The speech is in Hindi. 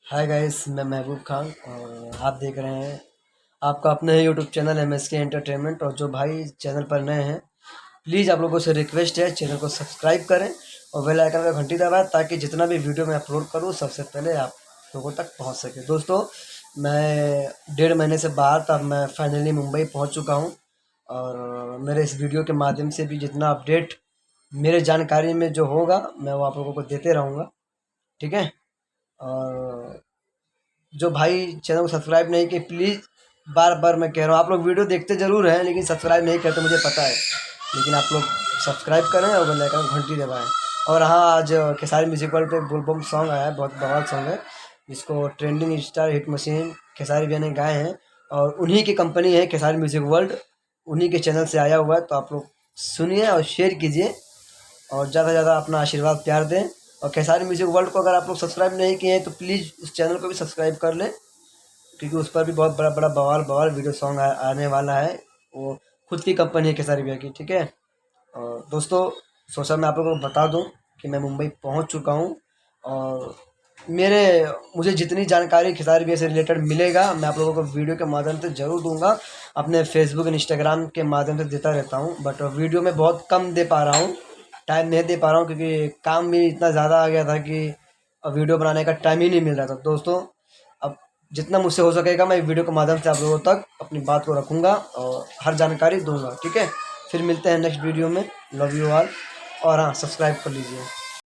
हाय गाइस, मैं महबूब खान और आप देख रहे हैं आपका अपना ही यूट्यूब चैनल MSK एंटरटेनमेंट। और जो भाई चैनल पर नए हैं, प्लीज़ आप लोगों से रिक्वेस्ट है, चैनल को सब्सक्राइब करें और बेल आइकन का घंटी दबाएं ताकि जितना भी वीडियो मैं अपलोड करूं सबसे पहले आप लोगों तक पहुंच सके। दोस्तों, मैं 1.5 महीने से बाहर था, मैं फाइनली मुंबई पहुंच चुका हूं और मेरे इस वीडियो के माध्यम से भी जितना अपडेट मेरे जानकारी में जो होगा मैं वो आप लोगों को देते रहूँगा। ठीक है। और जो भाई चैनल को सब्सक्राइब नहीं किए, प्लीज़ बार बार मैं कह रहा हूँ, आप लोग वीडियो देखते ज़रूर हैं लेकिन सब्सक्राइब नहीं करते, मुझे पता है। लेकिन आप लोग सब्सक्राइब करें और बेल आइकन घंटी दबाएं। और हाँ, आज खेसारी म्यूजिक वर्ल्ड पे बोलबम सॉन्ग आया है, बहुत बवाल सॉन्ग है। जिसको trending star hit machine Khesari भैया ने गाए हैं और उन्हीं की कंपनी है खेसारी म्यूजिक वर्ल्ड, उन्हीं के चैनल से आया हुआ है। तो आप लोग सुनिए और शेयर कीजिए और ज़्यादा से ज़्यादा अपना आशीर्वाद प्यार दें। और खेसारी म्यूजिक वर्ल्ड को अगर आप लोग सब्सक्राइब नहीं किए हैं तो प्लीज़ उस चैनल को भी सब्सक्राइब कर लें, क्योंकि उस पर भी बहुत बड़ा बड़ा बवाल बवाल वीडियो सॉन्ग आने वाला है। वो खुद की कंपनी है खेसारी भैया की। ठीक है। और दोस्तों, सोचा मैं आप लोगों को बता दूं कि मैं मुंबई पहुंच चुका हूं और मेरे मुझे जितनी जानकारी खेसारी भैया से रिलेटेड मिलेगा मैं आप लोगों को वीडियो के माध्यम से ज़रूर दूंगा। अपने फेसबुक इंस्टाग्राम के माध्यम से देता रहता हूं, बट वीडियो में बहुत कम दे पा रहा हूं, टाइम नहीं दे पा रहा हूं क्योंकि काम भी इतना ज़्यादा आ गया था कि वीडियो बनाने का टाइम ही नहीं मिल रहा था। दोस्तों, अब जितना मुझसे हो सकेगा मैं वीडियो के माध्यम से आप लोगों तक अपनी बात को रखूँगा और हर जानकारी दूंगा। ठीक है। फिर मिलते हैं नेक्स्ट वीडियो में। Love you all. और हाँ, सब्सक्राइब कर लीजिए।